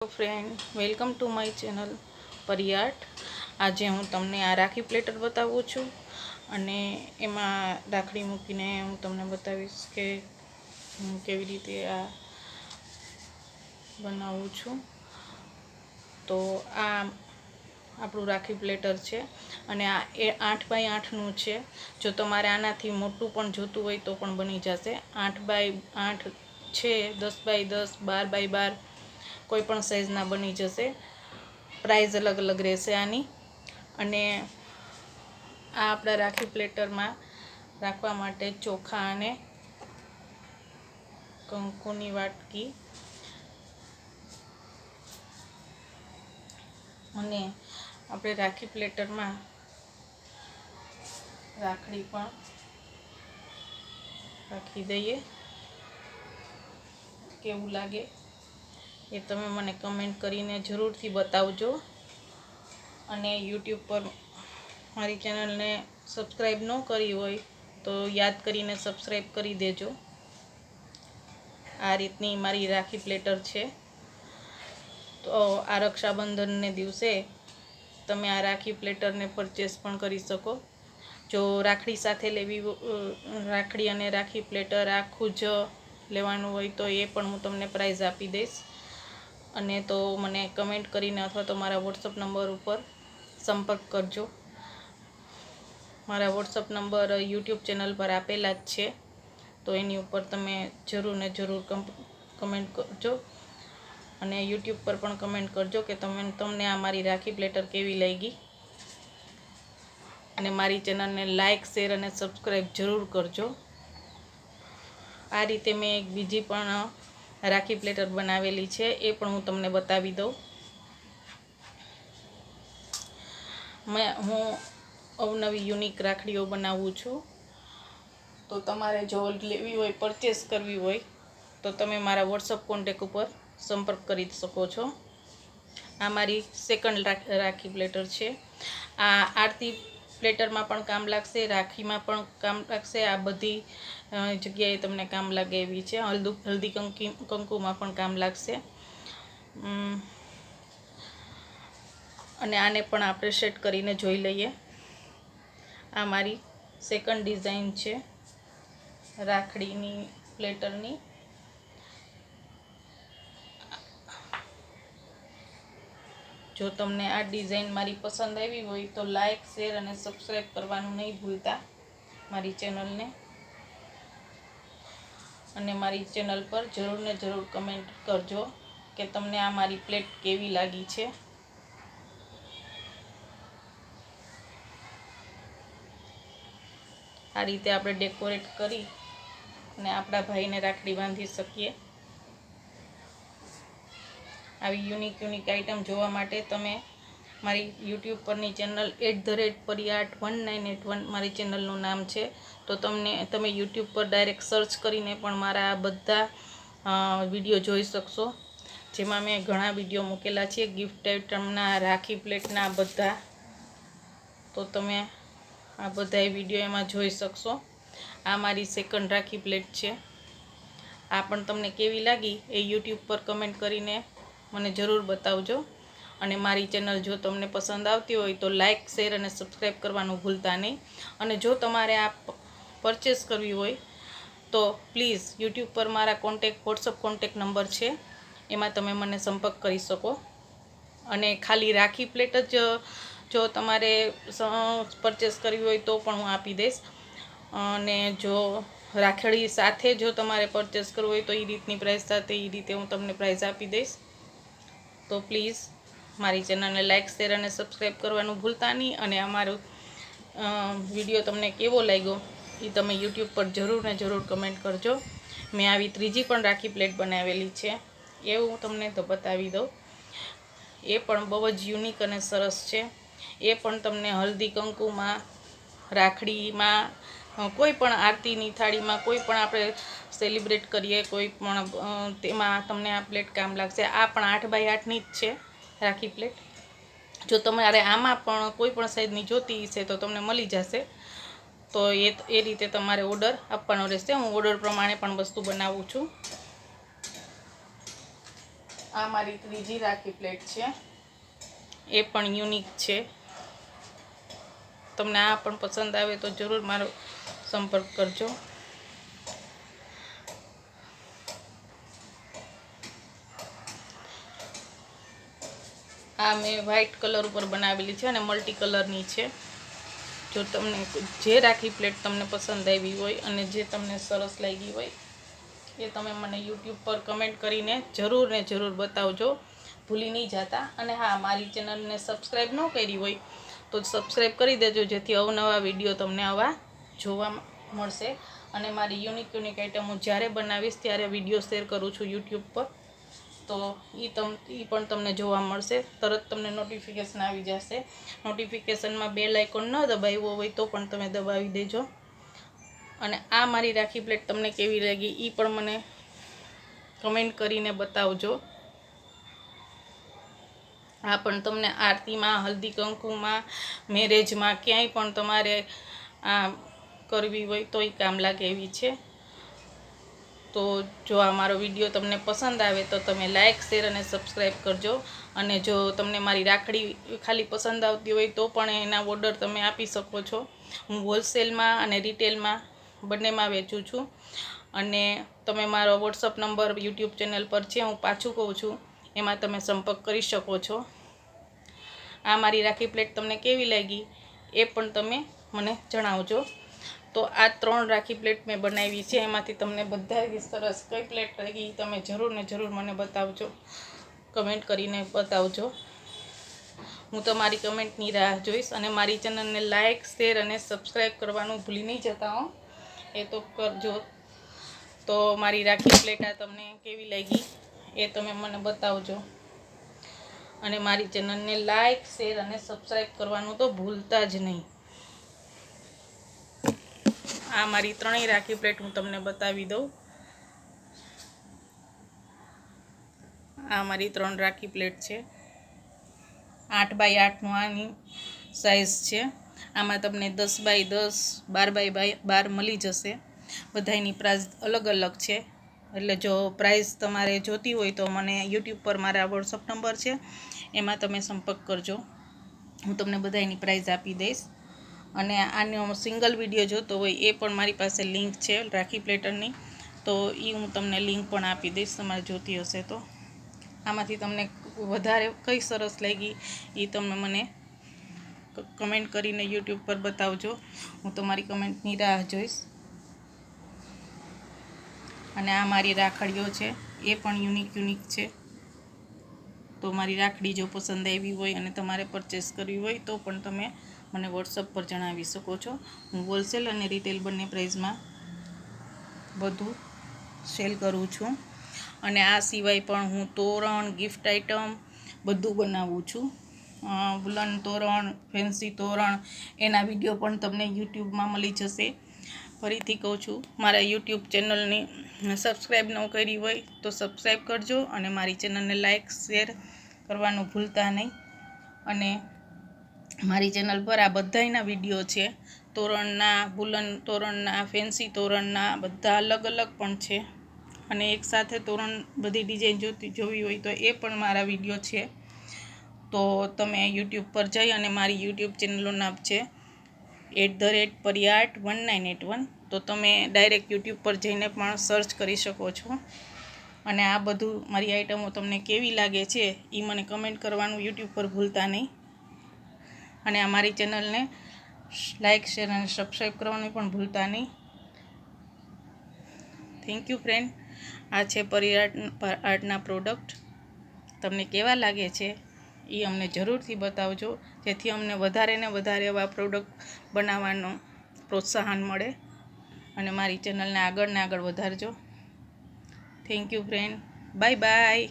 Friend, welcome to my channel પરિયાર્ટ. આજે હું તમને આ રાખી પ્લેટર બતાવું છું અને એમાં રાખડી મૂકીને હું તમને બતાવીશ કે હું કેવી રીતે આ બનાવું છું. તો આ આપણું રાખી પ્લેટર છે અને આ 8x8નું છે. જો તમારે આનાથી મોટું પણ જોતું હોય તો પણ બની જશે. 8x8 છે, 10x10, 12x12 કોઈ પણ સાઈઝના બની જશે. પ્રાઇઝ અલગ અલગ રહેશે આની. અને આ આપણા રાખી પ્લેટરમાં રાખવા માટે ચોખા અને કંકુની વાટકી અને આપણે રાખી પ્લેટરમાં રાખડી પણ રાખી દઈએ. કેવું લાગે એ તમે મને કમેન્ટ કરીને જરૂરથી બતાવજો. અને યુટ્યુબ પર મારી ચેનલને સબસ્ક્રાઈબ ન કરી હોય તો યાદ કરીને સબસ્ક્રાઈબ કરી દેજો. આ રીતની મારી રાખી પ્લેટર છે. તો આ રક્ષાબંધનને દિવસે તમે આ રાખી પ્લેટરને પરચેસ પણ કરી શકો. જો રાખડી સાથે લેવી, રાખડી અને રાખી પ્લેટર આખું જ લેવાનું હોય તો એ પણ હું તમને પ્રાઇઝ આપી દઈશ. અને તો મને કમેન્ટ કરીને અથવા તો મારા વોટ્સઅપ નંબર ઉપર સંપર્ક કરજો. મારા વોટ્સઅપ નંબર યુટ્યુબ ચેનલ પર આપેલા જ છે, તો એની ઉપર તમે જરૂર ને જરૂર કમેન્ટ કરજો. અને યુટ્યુબ પર પણ કમેન્ટ કરજો કે તમને આ મારી રાખી પ્લેટર કેવી લાગી. અને મારી ચેનલને લાઇક, શેર અને સબસ્ક્રાઈબ જરૂર કરજો. આ રીતે મેં એક બીજી પણ રાખી પ્લેટર બનાવેલી છે, એ પણ હું તમને બતાવી દઉં. હું અવનવી યુનિક રાખડીઓ બનાવું છું. તો તમારે જો લેવી હોય, પરચેસ કરવી હોય તો તમે મારા વોટ્સઅપ કોન્ટેક ઉપર સંપર્ક કરી શકો છો. આ મારી સેકન્ડ રાખી પ્લેટર છે. આ આરતી પ્લેટરમાં પણ કામ લાગશે, રાખીમાં પણ કામ લાગશે. આ બધી જગ્યાએ તમને કામ લાગે એવી છે. હલ્દી કંકુમાં પણ કામ લાગશે. અને આને પણ આપણે સેટ કરીને જોઈ લઈએ. આ મારી સેકન્ડ ડિઝાઇન છે રાખડીની પ્લેટરની. જો તમને આ ડિઝાઇન મારી પસંદ આવી હોય તો લાઇક, શેર અને સબસ્ક્રાઈબ કરવાનું નહીં ભૂલતા મારી ચેનલને. અને મારી ચેનલ પર જરૂર ને જરૂર કમેન્ટ કરજો કે તમને આ મારી પ્લેટ કેવી લાગી છે. આ રીતે આપણે ડેકોરેટ કરી અને આપણા ભાઈને રાખડી બાંધી શકીએ. આવી યુનિક આઇટમ જોવા માટે તમે મારી યુટ્યુબ પરની ચેનલ @પરિયાર્ટ1981 મારી ચેનલનું નામ છે. તો તમે યુટ્યુબ પર ડાયરેક્ટ સર્ચ કરીને પણ મારા બધા વિડીયો જોઈ શકશો. જેમાં મેં ઘણા વિડીયો મૂકેલા છે ગિફ્ટ આઇટમના, રાખી પ્લેટના બધા. તો તમે આ બધા વિડીયો એમાં જોઈ શકશો. આ મારી સેકન્ડ રાખી પ્લેટ છે. આ પણ તમને કેવી લાગી એ યુટ્યુબ પર કમેન્ટ કરીને મને જરૂર બતાવજો. અને મારી ચેનલ જો તમને પસંદ આવતી હોય તો લાઇક, શેર અને સબસ્ક્રાઈબ કરવાનું ભૂલતા નહીં. અને જો તમારે આ પરચેસ કરવી હોય તો પ્લીઝ યુટ્યુબ પર મારા વોટ્સઅપ કોન્ટેક નંબર છે, એમાં તમે મને સંપર્ક કરી શકો. અને ખાલી રાખી પ્લેટ જ જો તમારે પરચેસ કરવી હોય તો પણ હું આપી દઈશ. અને જો રાખડી સાથે જો તમારે પરચેસ કરવું હોય તો એ રીતની પ્રાઇસ સાથે એ રીતે હું તમને પ્રાઇસ આપી દઈશ. તો પ્લીઝ મારી ચેનલને લાઇક, શેર અને સબસ્ક્રાઈબ કરવાનું ભૂલતા નહીં. અને અમારો વિડીયો તમને કેવો લાગ્યો એ તમે યુટ્યુબ પર જરૂર ને જરૂર કમેન્ટ કરજો. મેં આવી ત્રીજી પણ રાખી પ્લેટ બનાવેલી છે, એ હું તમને તો બતાવી દઉં. એ પણ બહુ જ યુનિક અને સરસ છે. એ પણ તમને હલ્દી કંકુમાં, રાખડીમાં, કોઈ પણ આરતીની થાળીમાં, કોઈ પણ આપણે સેલિબ્રેટ કરીએ કોઈ પણ તેમાં તમને આ પ્લેટ કામ લાગશે. આ પણ 8x8ની જ છે રાખી પ્લેટ. જો તમારે આમાં પણ કોઈ પણ સાઈઝની જોતી હશે તો તમને મળી જશે. તો એ રીતે તમારે ઓર્ડર આપવાનો રહેશે. હું ઓર્ડર પ્રમાણે પણ વસ્તુ બનાવું છું. આ મારી ત્રીજી રાખી પ્લેટ છે, એ પણ યુનિક છે. તમને આ પણ પસંદ આવે તો જરૂર મારો સંપર્ક કરજો. આ મેં વ્હાઇટ કલર ઉપર બનાવેલી છે અને મલ્ટી કલરની છે. જો તમને જે રાખી પ્લેટ તમને પસંદ આવી હોય અને જે તમને સરસ લાગી હોય એ તમે મને યુટ્યુબ પર કમેન્ટ કરીને જરૂર ને જરૂર બતાવજો, ભૂલી નહીં જતા. અને હા, મારી ચેનલને સબસ્ક્રાઈબ ન કરી હોય તો સબસ્ક્રાઈબ કરી દેજો, જેથી અવનવા વિડીયો તમને આવા જોવા મળશે. અને મારી યુનિક આઇટમો જ્યારે બનાવીશ ત્યારે વિડીયો શેર કરું છું યુટ્યુબ પર, તો એ પણ તમને જોવા મળશે. તરત તમને નોટિફિકેશન આવી જશે. નોટિફિકેશનમાં બેલ આઇકોન ન દબાવ્યો હોય તો પણ તમે દબાવી દેજો. અને આ મારી રાખી પ્લેટ તમને કેવી લાગી એ પણ મને કમેન્ટ કરીને બતાવજો. આ પણ તમને આરતીમાં, હલ્દી કંકુમાં, મેરેજમાં ક્યાંય પણ તમારે આ કરવી હોય તો એ કામ લાગે એવી છે. તો જો આ મારો વિડીયો તમને પસંદ આવે તો તમે લાઇક, શેર અને સબસ્ક્રાઈબ કરજો. અને જો તમને મારી રાખડી ખાલી પસંદ આવતી હોય તો પણ એના ઓર્ડર તમે આપી શકો છો. હું હોલસેલમાં અને રિટેલમાં બંનેમાં વેચું છું. અને તમે મારો વોટ્સઅપ નંબર યુટ્યુબ ચેનલ પર છે, હું પાછું કહું છું, એમાં તમે સંપર્ક કરી શકો છો. આ મારી રાખી પ્લેટ તમને કેવી લાગી એ પણ તમે મને જણાવજો. તો આ 3 રાખી પ્લેટ મેં બનાવી છે, એમાંથી તમને બધા સરસ કઈ પ્લેટ લાગી તમે જરૂર ને જરૂર મને બતાવજો, કમેન્ટ કરીને બતાવજો. હું તમારી કમેન્ટની રાહ જોઈશ. અને મારી ચેનલને લાઇક, શેર અને સબસ્ક્રાઈબ કરવાનું ભૂલી નહીં જતા હો, એ તો કરજો. તો મારી રાખી પ્લેટ આ તમને કેવી લાગી એ તમે મને બતાવજો. અને મારી ચેનલને લાઇક, શેર અને સબસ્ક્રાઈબ કરવાનું તો ભૂલતા જ નહીં. આ મારી 3 રાખી પ્લેટ હું તમને બતાવી દઉં. આ મારી 3 રાખી પ્લેટ છે. 8x8નું આની સાઈઝ છે. આમાં તમને 10x10, 12x12 મળી જશે. બધાની પ્રાઇસ અલગ અલગ છે. એટલે જો પ્રાઇસ તમારે જોતી હોય તો મને યુટ્યુબ પર મારા વોટ્સઅપ નંબર છે, એમાં તમે સંપર્ક કરજો. હું તમને બધાની પ્રાઇસ આપી દઈશ. અને આનો સિંગલ વિડીયો જોતો હોય એ પણ મારી પાસે લિંક છે રાખી પ્લેટરની, તો એ હું તમને લિંક પણ આપી દઈશ તમારે જોતી હશે તો. આમાંથી તમને વધારે કઈ સરસ લાગી એ તમે મને કમેન્ટ કરીને યુટ્યુબ પર બતાવજો. હું તમારી કમેન્ટની રાહ જોઈશ. અને આ મારી રાખડીઓ છે, એ પણ યુનિક છે. તો મારી રાખડી જો પસંદ આવી હોય અને તમારે પરચેસ કરવી હોય તો પણ તમે મને વોટ્સઅપ પર જણાવી શકો છો. હું હોલસેલ અને રિટેલ બંને પ્રાઇસમાં બધું સેલ કરું છું. અને આ સિવાય પણ હું તોરણ, ગિફ્ટ આઇટમ બધું બનાવું છું. વુલન તોરણ, ફેન્સી તોરણ, એના વિડીયો પણ તમને યુટ્યુબમાં મળી જશે. ફરીથી કહું છું, મારા યુટ્યુબ ચેનલની સબસ્ક્રાઈબ ન કરી હોય તો સબસ્ક્રાઈબ કરજો. અને મારી ચેનલને લાઇક, શેર કરવાનું ભૂલતા નહીં. અને મારી ચેનલ પર આ બધાયના વિડીયો છે, તોરણના, વુલન તોરણના, ફેન્સી તોરણના, બધા અલગ અલગ પણ છે. અને એકસાથે તોરણ બધી ડિઝાઇન જોવી હોય તો એ પણ મારા વિડીયો છે. તો તમે યુટ્યુબ પર જઈ અને મારી યુટ્યુબ ચેનલનું નામ છે @Pariyart1981, તો તમે ડાયરેક્ટ યુટ્યુબ પર જઈને પણ સર્ચ કરી શકો છો. અને આ બધું મારી આઈટમો તમને કેવી લાગે છે એ મને કમેન્ટ કરવાનું યુટ્યુબ પર ભૂલતા નહીં. અને આ મારી ચેનલને લાઇક, શેર અને સબસ્ક્રાઈબ કરવાનું પણ ભૂલતા નહીં. Thank you friend. આ છે આર્ટના પ્રોડક્ટ. તમને કેવા લાગે છે એ અમને જરૂરથી બતાવજો, જેથી અમને વધારે ને વધારે એવા પ્રોડક્ટ બનાવવાનો પ્રોત્સાહન મળે. અને મારી ચેનલને આગળ ને આગળ વધારજો. Thank you friend. Bye by.